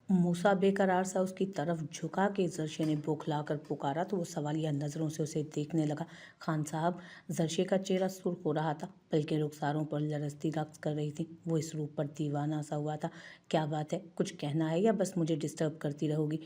मूसा बेकरार सा उसकी तरफ झुका कि जरशे ने बौखला कर पुकारा तो वो सवालिया नज़रों से उसे देखने लगा। खान साहब, जरशे का चेहरा सुर्ख हो रहा था, पलकें रुखसारों पर लरजती रक्स कर रही थी। वो इस रूप पर दीवाना सा हुआ था। क्या बात है, कुछ कहना है या बस मुझे डिस्टर्ब करती रहोगी?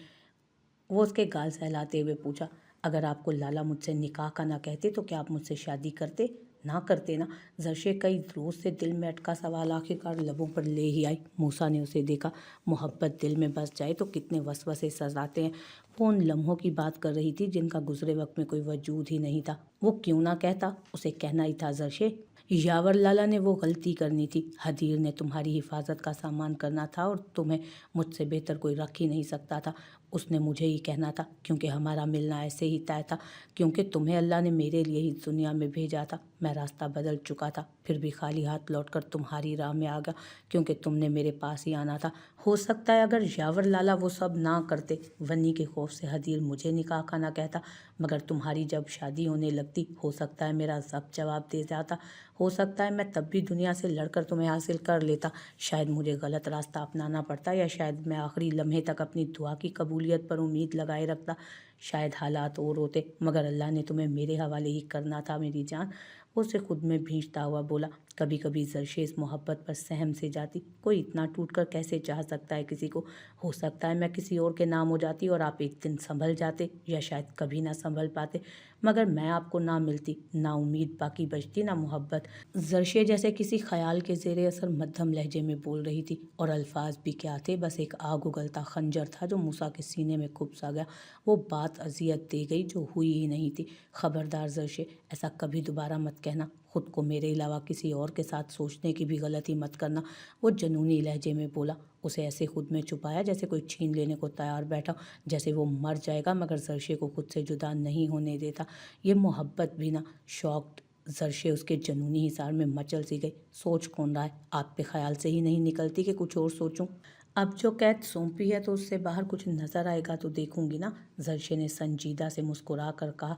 वो उसके गाल सहलाते हुए पूछा। अगर आपको लाला मुझसे निकाह का ना कहते तो क्या आप मुझसे शादी करते? ना करते ना? जरशे कई रोज से दिल में अटका सवाल आखिरकार लबों पर ले ही आई। मूसा ने उसे देखा। मोहब्बत दिल में बस जाए तो कितने वसवसे सजाते हैं। वो उन लम्हों की बात कर रही थी जिनका गुजरे वक्त में कोई वजूद ही नहीं था। वो क्यों ना कहता, उसे कहना ही था। जरशे, यावर लाला ने वो गलती करनी थी। हदीर ने तुम्हारी हिफाजत का सामान करना था और तुम्हें मुझसे बेहतर कोई रख ही नहीं सकता था। उसने मुझे ही कहना था, क्योंकि हमारा मिलना ऐसे ही तय था, क्योंकि तुम्हें अल्लाह ने मेरे लिए ही दुनिया में भेजा था। मैं रास्ता बदल चुका था, फिर भी खाली हाथ लौटकर तुम्हारी राह में आ गया, क्योंकि तुमने मेरे पास ही आना था। हो सकता है अगर यावर लाला वो सब ना करते, वन्नी के खौफ से हदीर मुझे निकाह का ना कहता, मगर तुम्हारी जब शादी होने लगती, हो सकता है मेरा सब जवाब दे जाता। हो सकता है मैं तब भी दुनिया से लड़कर तुम्हें हासिल कर लेता। शायद मुझे गलत रास्ता अपनाना पड़ता, या शायद मैं आखिरी लम्हे तक अपनी दुआ की कबूलियत पर उम्मीद लगाए रखता। शायद हालात और होते, मगर अल्लाह ने तुम्हें मेरे हवाले ही करना था मेरी जान। वो उसे खुद में भींचता हुआ बोला। कभी कभी जरशे इस मोहब्बत पर सहम से जाती। कोई इतना टूटकर कैसे चाह सकता है किसी को? हो सकता है मैं किसी और के नाम हो जाती और आप एक दिन संभल जाते, या शायद कभी ना संभल पाते, मगर मैं आपको ना मिलती, ना उम्मीद बाकी बचती, ना मोहब्बत। जरशे जैसे किसी ख्याल के जेरे असर मध्यम लहजे में बोल रही थी, और अल्फाज भी क्या थे, बस एक आग उगलता खंजर था जो मूसा के सीने में खुब सा गया। वो बात अजियत दे गई जो हुई ही नहीं थी। खबरदार जरशे, ऐसा कभी दोबारा मत कहना। खुद को मेरे अलावा किसी और के साथ सोचने की भी गलती मत करना। वो जनूनी लहजे में बोला। उसे ऐसे खुद में छुपाया जैसे कोई छीन लेने को तैयार बैठा, जैसे वो मर जाएगा मगर जरशे को खुद से जुदा नहीं होने देता। ये मोहब्बत भी ना। शौक जरशे उसके जनूनी हिसार में मचल सी गई। सोच कौन रहा है? आप पे ख्याल से ही नहीं निकलती कि कुछ और सोचूं। अब जो कैद सौंपी है तो उससे बाहर कुछ नजर आएगा तो देखूंगी ना, जरशे ने संजीदा से मुस्कुरा कर कहा।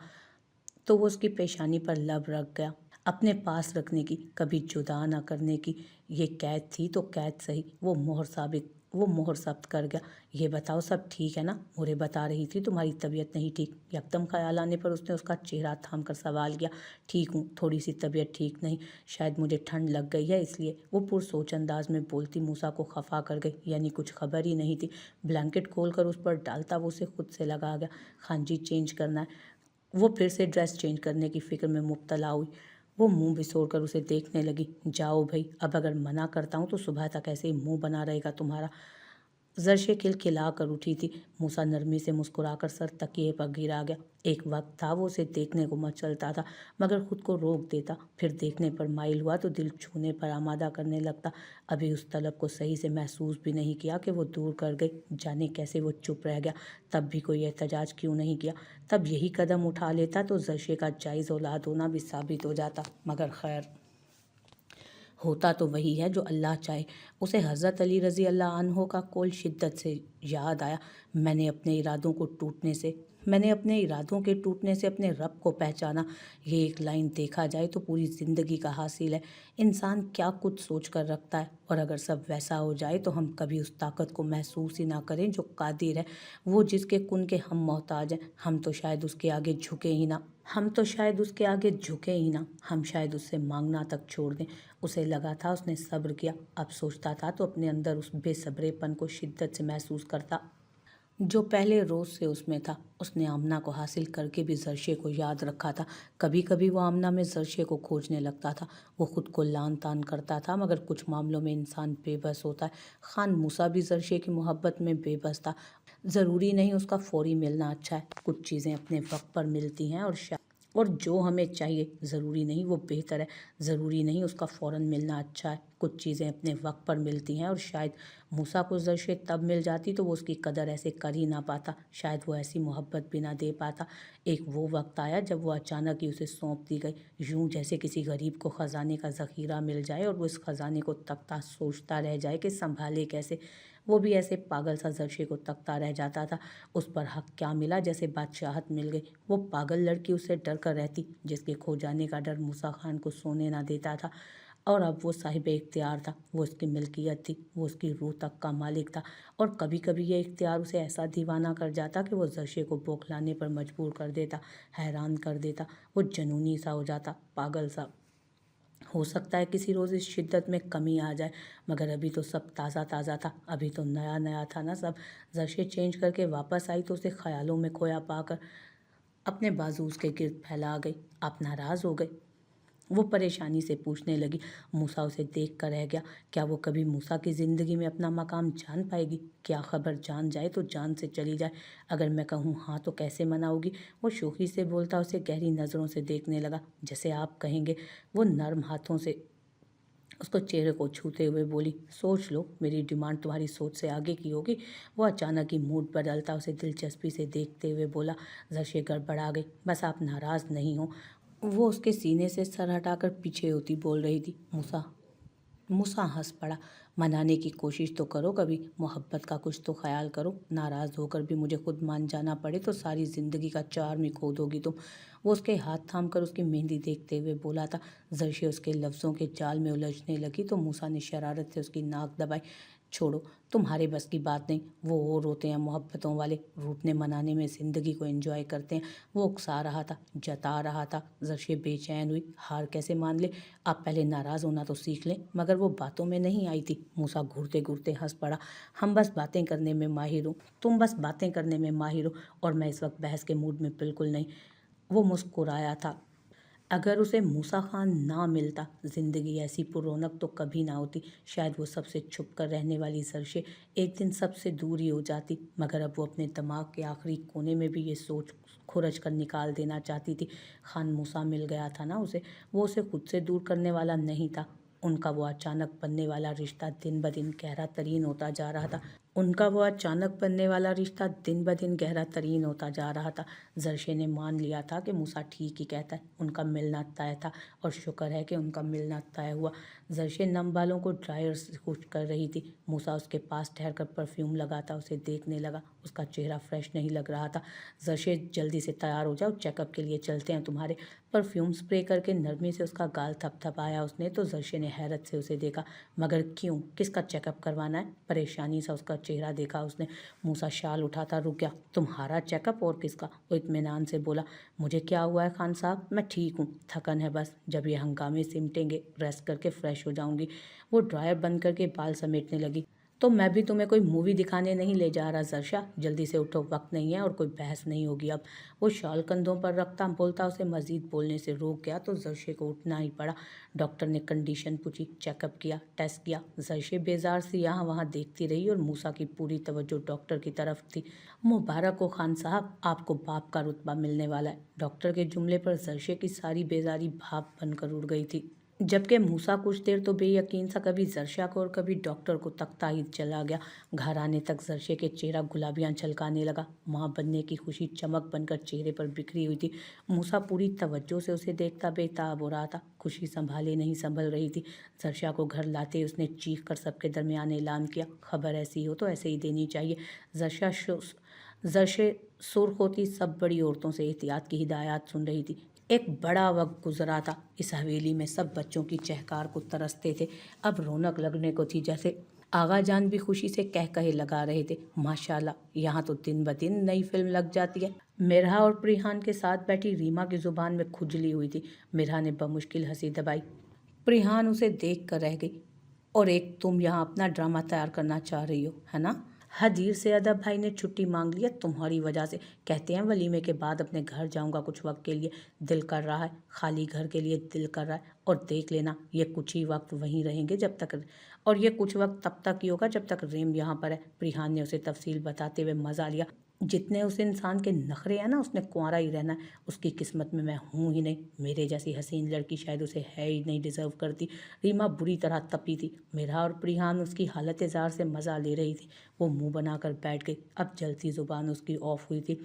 तो वो उसकी पेशानी पर लब रख गया। अपने पास रखने की, कभी जुदा ना करने की ये कैद थी तो कैद सही, वो मोहर जब्त कर गया। ये बताओ सब ठीक है ना? मुझे बता रही थी तुम्हारी तबीयत नहीं ठीक। यकदम ख्याल आने पर उसने उसका चेहरा थाम कर सवाल किया। ठीक हूँ, थोड़ी सी तबीयत ठीक नहीं, शायद मुझे ठंड लग गई है इसलिए। वो पुरसोच अंदाज में बोलती मूसा को खफा कर गई, यानी कुछ खबर ही नहीं थी। ब्लैंकेट खोल कर उस पर डालता वो उसे खुद से लगा गया। खान जी, चेंज करना है। वो फिर से ड्रेस चेंज करने की फिक्र में मुब्तला हुई। वो मुंह बिसोर कर उसे देखने लगी। जाओ भाई, अब अगर मना करता हूँ तो सुबह तक ऐसे ही मुंह बना रहेगा तुम्हारा। जरशे खिलखिला कर उठी थी। मूसा नरमी से मुस्कुराकर सर तकिए पर गिरा गया। एक वक्त था वो उसे देखने को मचलता था, मगर खुद को रोक देता। फिर देखने पर माइल हुआ तो दिल छूने पर आमादा करने लगता। अभी उस तलब को सही से महसूस भी नहीं किया कि वो दूर कर गई। जाने कैसे वो चुप रह गया। तब भी कोई एहतजाज क्यों नहीं किया? तब यही कदम उठा लेता तो जरशे का जायज़ औलाद होना भी साबित हो जाता। मगर खैर, होता तो वही है जो अल्लाह चाहे। उसे हज़रत अली रज़ी अल्लाह अन्हो का कौल शिद्दत से याद आया। मैंने अपने इरादों के टूटने से अपने रब को पहचाना। ये एक लाइन देखा जाए तो पूरी ज़िंदगी का हासिल है। इंसान क्या कुछ सोच कर रखता है, और अगर सब वैसा हो जाए तो हम कभी उस ताकत को महसूस ही ना करें जो कादिर है, वो जिसके कुन के हम मोहताज हैं। हम तो शायद उसके आगे झुके ही ना। हम शायद उससे मांगना तक छोड़ दें। उसे लगा था उसने सब्र किया। अब सोचता था तो अपने अंदर उस बेसब्रेपन को शिद्दत से महसूस करता जो पहले रोज़ से उसमें था। उसने आमना को हासिल करके भी जरशे को याद रखा था। कभी कभी वो आमना में जरशे को खोजने लगता था। वो खुद को लान तान करता था, मगर कुछ मामलों में इंसान बेबस होता है। खान मूसा भी जरशे की मोहब्बत में बेबस था। ज़रूरी नहीं उसका फौरी मिलना अच्छा है। कुछ चीज़ें अपने वक्त पर मिलती हैं, और जो हमें चाहिए ज़रूरी नहीं वो बेहतर है। ज़रूरी नहीं उसका फ़ौरन मिलना अच्छा है। कुछ चीज़ें अपने वक्त पर मिलती हैं, और शायद मूसा को जरशे तब मिल जाती तो वो उसकी कदर ऐसे कर ही ना पाता। शायद वो ऐसी मोहब्बत भी ना दे पाता। एक वो वक्त आया जब वो अचानक ही उसे सौंप दी गई, यूं जैसे किसी गरीब को ख़जाने का ज़ख़ीरा मिल जाए और वो इस ख़जाने को तकता सोचता रह जाए कि संभाले कैसे। वो भी ऐसे पागल सा जरशे को तकता रह जाता था। उस पर हक क्या मिला, जैसे बादशाहत मिल गई। वो पागल लड़की उससे डर कर रहती जिसके खो जाने का डर मूसा खान को सोने ना देता था। और अब वो साहिब इख्तियार था, वो उसकी मिल्कियत थी, वो उसकी रूह तक का मालिक था। और कभी कभी ये इख्तियार उसे ऐसा दीवाना कर जाता कि वो जर्शे को बौखलाने पर मजबूर कर देता, हैरान कर देता। वो जनूनी सा हो जाता, पागल सा। हो सकता है किसी रोज़ इस शिद्दत में कमी आ जाए, मगर अभी तो सब ताज़ा ताज़ा था, अभी तो नया नया था ना सब। जर्शे चेंज करके वापस आई तो उसे ख्यालों में खोया पाकर अपने बाजू उसके गिर्द फैला गई। आप नाराज़ हो गए? वो परेशानी से पूछने लगी। मूसा उसे देख कर रह गया। क्या वो कभी मूसा की ज़िंदगी में अपना मकाम जान पाएगी? क्या खबर, जान जाए तो जान से चली जाए। अगर मैं कहूँ हाँ तो कैसे मनाओगी? वो शोखी से बोलता उसे गहरी नज़रों से देखने लगा। जैसे आप कहेंगे। वो नर्म हाथों से उसको चेहरे को छूते हुए बोली, सोच लो, मेरी डिमांड तुम्हारी सोच से आगे की होगी। वो अचानक ही मूड बदलता उसे दिलचस्पी से देखते हुए बोला। जर्शे गड़बड़ा गई। बस आप नाराज़ नहीं हो? वो उसके सीने से सर हटाकर पीछे होती बोल रही थी। मूसा। मूसा हंस पड़ा। मनाने की कोशिश तो करो, कभी मोहब्बत का कुछ तो ख्याल करो। नाराज़ होकर भी मुझे खुद मान जाना पड़े तो सारी ज़िंदगी का चार्म ही खो दोगी तुम। वो उसके हाथ थाम कर उसकी मेहंदी देखते हुए बोला था। जर्शे उसके लफ्ज़ों के जाल में उलझने लगी तो मूसा ने शरारत से उसकी नाक दबाई। छोड़ो, तुम्हारे बस की बात नहीं। वो और होते हैं मोहब्बतों वाले, रूठने मनाने में ज़िंदगी को एंजॉय करते हैं। वो उकसा रहा था, जता रहा था। जर्शे बेचैन हुई। हार कैसे मान ले? आप पहले नाराज़ होना तो सीख लें। मगर वो बातों में नहीं आई थी। मूसा घूरते घूरते हंस पड़ा। हम बस बातें करने में माहिर हूँ, तुम बस बातें करने में माहिर हो, और मैं इस वक्त बहस के मूड में बिल्कुल नहीं। वो मुस्कुराया था। अगर उसे मूसा खान ना मिलता, ज़िंदगी ऐसी पुरौनक तो कभी ना होती। शायद वो सबसे छुप कर रहने वाली जर्शे एक दिन सबसे दूर ही हो जाती। मगर अब वो अपने दिमाग के आखिरी कोने में भी ये सोच खुरच कर निकाल देना चाहती थी। खान मूसा मिल गया था ना उसे, वो उसे खुद से दूर करने वाला नहीं था। उनका वो अचानक बनने वाला रिश्ता दिन ब दिन गहरा तरीन होता जा रहा था। उनका वो अचानक बनने वाला रिश्ता दिन ब दिन गहरा तरीन होता जा रहा था। जर्शे ने मान लिया था कि मूसा ठीक ही कहता है, उनका मिलना तय था, और शुक्र है कि उनका मिलना तय हुआ। जर्शे नम बालों को ड्रायर से खुश कर रही थी। मूसा उसके पास ठहरकर परफ्यूम लगाता उसे देखने लगा। उसका चेहरा फ्रेश नहीं लग रहा था। जर्शे, जल्दी से तैयार हो जाओ, चेकअप के लिए चलते हैं तुम्हारे। परफ्यूम स्प्रे करके नरमी से उसका गाल थपथपाया उसने तो जर्शे ने हैरत से उसे देखा। मगर क्यों, किसका चेकअप करवाना है? परेशानी सा उसका चेहरा देखा उसने। मूसा शाल उठाता रुक गया। तुम्हारा चेकअप? और किसका? वो इत्मीनान से बोला। मुझे क्या हुआ है खान साहब, मैं ठीक हूँ, थकन है बस। जब ये हंगामे सिमटेंगे रेस्ट करके फ्रेश हो जाऊंगी। वो ड्रायर बंद करके बाल समेटने लगी। तो मैं भी तुम्हें कोई मूवी दिखाने नहीं ले जा रहा जर्शा, जल्दी से उठो, वक्त नहीं है और कोई बहस नहीं होगी अब। वो शॉल कंधों पर रखता बोलता उसे मजीद बोलने से रोक गया तो जर्शे को उठना ही पड़ा। डॉक्टर ने कंडीशन पूछी, चेकअप किया, टेस्ट किया। जर्शे बेजार सी यहाँ वहाँ देखती रही और मूसा की पूरी तवज्जो डॉक्टर की तरफ थी। मुबारक हो खान साहब, आपको बाप का रुतबा मिलने वाला है। डॉक्टर के जुमले पर जर्शे की सारी बेजारी भाप बनकर उड़ गई थी। जबकि मूसा कुछ देर तो बेयकीन सा कभी जर्शा को और कभी डॉक्टर को तकता ही चला गया। घर आने तक जर्शे के चेहरा गुलाबियां छलकाने लगा। माँ बनने की खुशी चमक बनकर चेहरे पर बिखरी हुई थी। मूसा पूरी तवज्जो से उसे देखता बेताब हो रहा था। खुशी संभाले नहीं संभल रही थी। जर्शा को घर लाते उसने चीख कर सबके दरमियान ऐलान किया, खबर ऐसी हो तो ऐसे ही देनी चाहिए। जर्शे सुर्ख होती सब बड़ी औरतों से एहतियात की हिदायत सुन रही थी। एक बड़ा वक्त गुजरा था। इस हवेली में सब बच्चों की चहकार को तरसते थे। अब रौनक लगने को थी, जैसे आगा जान भी खुशी से कह कहे लगा रहे थे, माशाल्लाह, यहाँ तो दिन ब दिन नई फिल्म लग जाती है। मिरहा और प्रिहान के साथ बैठी रीमा की जुबान में खुजली हुई थी। मिरहा ने बमुश्किल हंसी दबाई। प्रिहान उसे देख कर रह गई। और एक तुम यहाँ अपना ड्रामा तैयार करना चाह रही हो, है ना? हदीर से अदब भाई ने छुट्टी मांग लिया तुम्हारी वजह से। कहते हैं वलीमे के बाद अपने घर जाऊंगा कुछ वक्त के लिए। दिल कर रहा है, खाली घर के लिए दिल कर रहा है। और देख लेना, ये कुछ ही वक्त वहीं रहेंगे जब तक, और ये कुछ वक्त तब तक ही होगा जब तक रेम यहाँ पर है। प्रिहान ने उसे तफसील बताते हुए मजा लिया। जितने उस इंसान के नखरे हैं ना, उसने कुंवारा ही रहना है। उसकी किस्मत में मैं हूँ ही नहीं। मेरे जैसी हसीन लड़की शायद उसे है ही नहीं डिजर्व करती। रीमा बुरी तरह तपी थी। मेरा और प्रिहान उसकी हालत जार से मज़ा ले रही थी। वो मुंह बनाकर बैठ गई। अब जलती जुबान उसकी ऑफ हुई थी।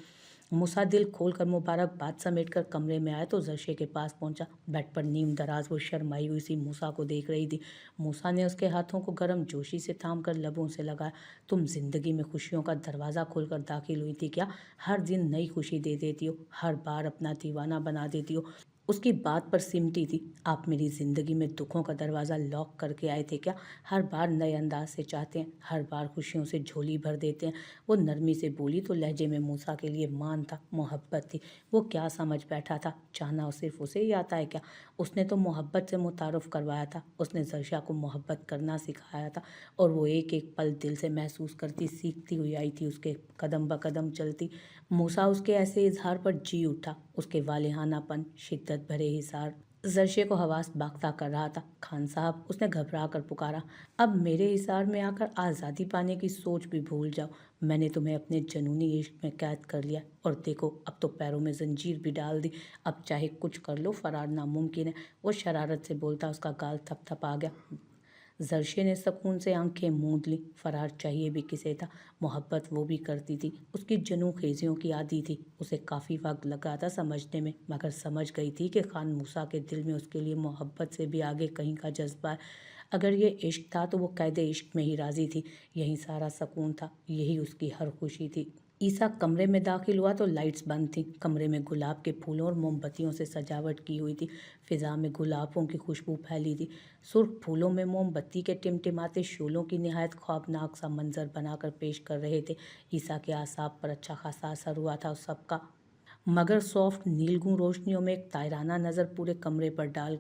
मूसा दिल खोलकर मुबारकबाद समेटकर कमरे में आया तो जर्शे के पास पहुंचा। बेड पर नीम दराज वो शर्माई हुई सी मूसा को देख रही थी। मूसा ने उसके हाथों को गर्म जोशी से थाम कर लबों से लगाया। तुम जिंदगी में खुशियों का दरवाज़ा खोलकर दाखिल हुई थी क्या? हर दिन नई खुशी दे देती हो, हर बार अपना दीवाना बना देती हो। उसकी बात पर सिमटी थी। आप मेरी ज़िंदगी में दुखों का दरवाज़ा लॉक करके आए थे क्या? हर बार नए अंदाज से चाहते हैं, हर बार खुशियों से झोली भर देते हैं। वो नरमी से बोली तो लहजे में मूसा के लिए मान था, मोहब्बत थी। वो क्या समझ बैठा था? चाहना और सिर्फ उसे ही आता है क्या? उसने तो मोहब्बत से मुतारुफ करवाया था, उसने जर्शा को मोहब्बत करना सिखाया था, और वो एक एक पल दिल से महसूस करती सीखती हुई आई थी, उसके कदम ब कदम चलती। मूसा उसके ऐसे इजहार पर जी उठा, उसके वालिहानापन, शिद्दत भरे हिसार जर्शे को हवास बाख्ता कर रहा था। खान साहब, उसने घबरा कर पुकारा, अब मेरे हिसार में आकर आज़ादी पाने की सोच भी भूल जाओ। मैंने तुम्हें अपने जनूनी इश्क में कैद कर लिया, और देखो अब तो पैरों में जंजीर भी डाल दी। अब चाहे कुछ कर लो, फरार नामुमकिन है। वो शरारत से बोलता उसका गाल थपथपा गया। जर्शे ने सुकून से आंखें मूंद ली। फरार चाहिए भी किसे था? मोहब्बत वो भी करती थी, उसकी जनू खेजियों की आदी थी। उसे काफ़ी वक्त लगा था समझने में, मगर समझ गई थी कि खान मूसा के दिल में उसके लिए मोहब्बत से भी आगे कहीं का जज्बा है। अगर ये इश्क था तो वो कैद इश्क में ही राजी थी। यही सारा सुकून था, यही उसकी हर खुशी थी। ईसा कमरे में दाखिल हुआ तो लाइट्स बंद थीं। कमरे में गुलाब के फूलों और मोमबत्तियों से सजावट की हुई थी। फिजा में गुलाबों की खुशबू फैली थी। सुर्ख फूलों में मोमबत्ती के टिमटिमाते शोलों की निहायत ख्वाबनाक सा मंजर बनाकर पेश कर रहे थे। ईसा के आसाब पर अच्छा खासा असर हुआ था उस सबका, मगर सॉफ्ट नीलगू रोशनियों में एक तायराना नज़र पूरे कमरे पर डाल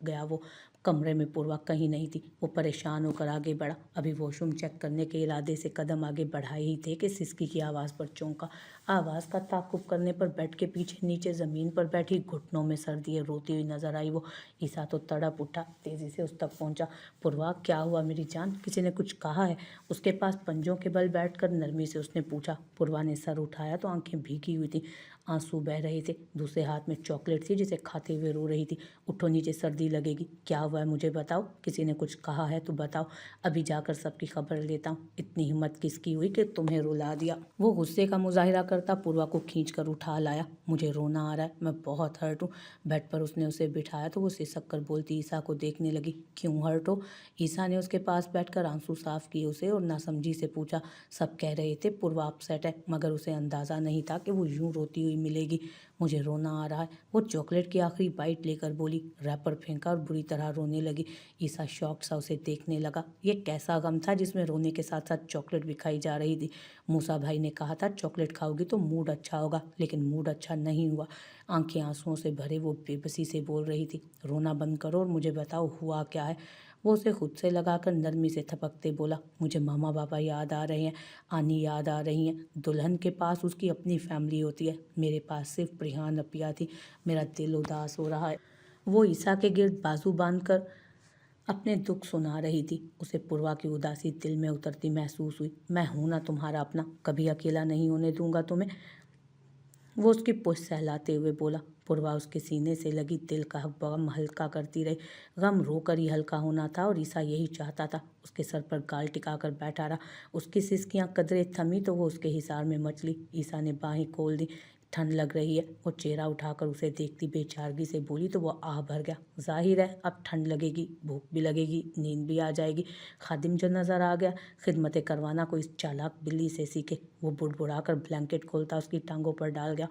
गया। वो कमरे में पूर्वा कहीं नहीं थी। वो परेशान होकर आगे बढ़ा। अभी वॉशरूम चेक करने के इरादे से कदम आगे बढ़ाए ही थे कि सिसकी की आवाज़ पर चौंका। आवाज़ का ताक़ुब करने पर बेड के पीछे नीचे ज़मीन पर बैठी घुटनों में सर दिए रोती हुई नजर आई वो। ईसा तो तड़प उठा, तेज़ी से उस तक पहुंचा। पूर्वा, क्या हुआ मेरी जान? किसी ने कुछ कहा है? उसके पास पंजों के बल बैठकर नरमी से उसने पूछा। पूर्वा ने सर उठाया तो आंखें भीगी हुई थी, आंसू बह रहे थे। दूसरे हाथ में चॉकलेट थी जिसे खाते हुए रो रही थी। उठो, नीचे सर्दी लगेगी। क्या हुआ है मुझे बताओ, किसी ने कुछ कहा है तो बताओ, अभी जाकर सबकी खबर लेता हूँ। इतनी हिम्मत किसकी हुई कि तुम्हें रुला दिया? वो गुस्से का मुजाहिरा करता पूर्वा को खींच कर उठा लाया। मुझे रोना आ रहा है, मैं बहुत हर्ट हूँ। बेड पर उसने उसे बिठाया तो वो सिसक कर बोलती ईसा को देखने लगी। क्यों हर्ट हो? ईसा ने उसके पास बैठकर आंसू साफ किए उसे और नासमझी से पूछा। सब कह रहे थे पूर्वा अपसेट है, मगर उसे अंदाज़ा नहीं था कि वो यूं रोती हुई मिलेगी। मुझे रोना आ रहा है, वो चॉकलेट की आखिरी बाइट लेकर बोली। रैपर फेंका और बुरी तरह रोने लगी। ईसा शौक सा उसे देखने लगा। ये कैसा गम था जिसमें रोने के साथ साथ चॉकलेट भी खाई जा रही थी? मूसा भाई ने कहा था चॉकलेट खाओगी तो मूड अच्छा होगा, लेकिन मूड अच्छा नहीं हुआ। आंखें आंसुओं से भरे वो बेबसी से बोल रही थी। रोना बंद करो और मुझे बताओ हुआ क्या है? वो उसे खुद से लगाकर नरमी से थपकते बोला। मुझे मामा बाबा याद आ रहे हैं, आनी याद आ रही हैं। दुल्हन के पास उसकी अपनी फैमिली होती है, मेरे पास सिर्फ प्रिहान अपिया थी। मेरा दिल उदास हो रहा है। वो ईसा के गिर्द बाजू बांधकर अपने दुख सुना रही थी। उसे पूर्वा की उदासी दिल में उतरती महसूस हुई। मैं हूं ना तुम्हारा अपना, कभी अकेला नहीं होने दूंगा तुम्हें, वो उसकी पूंछ सहलाते हुए बोला। पूर्वा उसके सीने से लगी दिल का गम हल्का करती रही। गम रोकर ही हल्का होना था और ईसा यही चाहता था। उसके सर पर गाल टिकाकर बैठा रहा। उसकी सिसकियां कदरे थमी तो वो उसके हिसार में मचली। ईसा ने बाहें खोल दी। ठंड लग रही है, वो चेहरा उठाकर उसे देखती बेचारगी से बोली तो वो आह भर गया। जाहिर है अब ठंड लगेगी, भूख भी लगेगी, नींद भी आ जाएगी। खादिम जो नजर आ गया, खिदमतें करवाना कोई चालाक बिल्ली से सीखे। वो बुड़बुड़ाकर ब्लैंकेट खोलता उसकी टांगों पर डाल गया।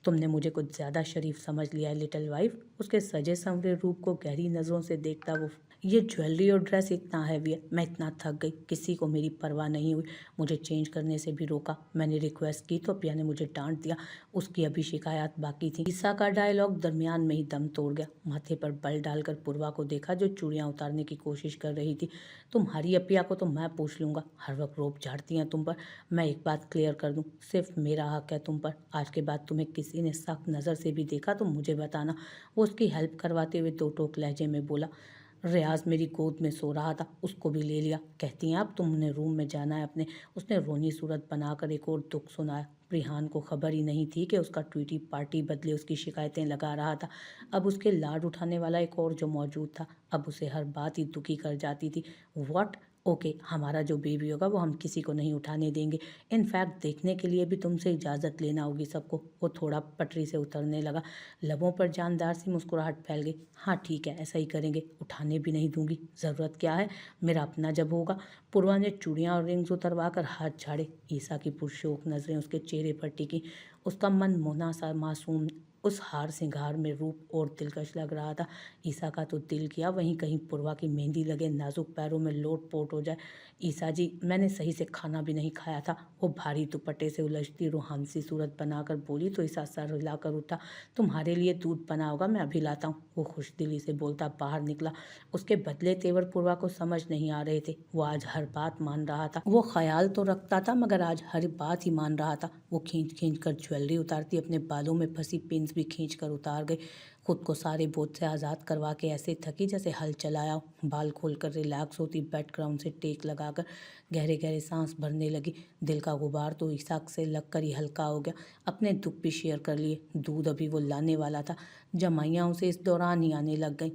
तुमने मुझे कुछ ज़्यादा शरीफ समझ लिया है लिटिल वाइफ। उसके सजे संवरे रूप को गहरी नज़रों से देखता वो। ये ज्वेलरी और ड्रेस इतना हैवी है, मैं इतना थक गई, किसी को मेरी परवाह नहीं हुई। मुझे चेंज करने से भी रोका। मैंने रिक्वेस्ट की तो अपिया ने मुझे डांट दिया। उसकी अभी शिकायत बाकी थी। ईसा का डायलॉग दरमियान में ही दम तोड़ गया। माथे पर बल डालकर पूर्वा को देखा जो चूड़ियाँ उतारने की कोशिश कर रही थी। तुम्हारी अपिया को तो मैं पूछ लूँगा, हर वक्त रोप झाड़ती हैं तुम पर। मैं एक बात क्लियर कर दूं, सिर्फ मेरा हक है तुम पर। आज के बाद तुम्हें किसी ने सख्त नज़र से भी देखा तो मुझे बताना। वो उसकी हेल्प करवाते हुए दो टोक लहजे में बोला। रियाज मेरी गोद में सो रहा था, उसको भी ले लिया। कहती हैं अब तुमने रूम में जाना है अपने। उसने रोनी सूरत बनाकर एक और दुख सुनाया। रिहान को खबर ही नहीं थी कि उसका ट्वीटी पार्टी बदले उसकी शिकायतें लगा रहा था। अब उसके लाड उठाने वाला एक और जो मौजूद था, अब उसे हर बात ही दुखी कर जाती थी। व्हाट? ओके, हमारा जो बेबी होगा वो हम किसी को नहीं उठाने देंगे। इनफैक्ट देखने के लिए भी तुमसे इजाज़त लेना होगी सबको। वो थोड़ा पटरी से उतरने लगा। लबों पर जानदार सी मुस्कुराहट फैल गई। हाँ ठीक है, ऐसा ही करेंगे, उठाने भी नहीं दूंगी। ज़रूरत क्या है, मेरा अपना जब होगा। पूर्वा ने चूड़ियाँ और रिंग्स उतरवा कर हाथ झाड़े। ईसा की पुरशोक नज़रें उसके चेहरे पर टिकी। उसका मन मोना सा मासूम उस हार सिंगार में रूप और दिलकश लग रहा था। ईसा का तो दिल किया वहीं कहीं पूर्वा की मेहंदी लगे नाजुक पैरों में लोट-पोट हो जाए। ईसा जी, मैंने सही से खाना भी नहीं खाया था। वो भारी दुपट्टे से उलझती रूहानी सी सूरत बनाकर बोली तो ईसा सर हिलाकर उठा। तुम्हारे लिए दूध बना होगा, मैं अभी लाता हूँ। वो खुशदिली से बोलता बाहर निकला। उसके बदले तेवर पूर्वा को समझ नहीं आ रहे थे। वो आज हर बात मान रहा था। वो ख्याल तो रखता था मगर आज हर बात ही मान रहा था। वो खींच खींच कर ज्वेलरी उतारती, अपने बालों में फंसी पिन्स भी खींच कर उतार गई। खुद को सारे बोझ से आज़ाद करवा के ऐसे थकी जैसे हल चलाया हो। बाल खोलकर रिलैक्स होती, बैकग्राउंड से टेक लगाकर गहरे गहरे सांस भरने लगी। दिल का गुबार तो ईसाक से लगकर ही हल्का हो गया। अपने दुख भी शेयर कर लिए। दूध अभी वो लाने वाला था, जमाइयाँ उसे इस दौरान ही आने लग गई।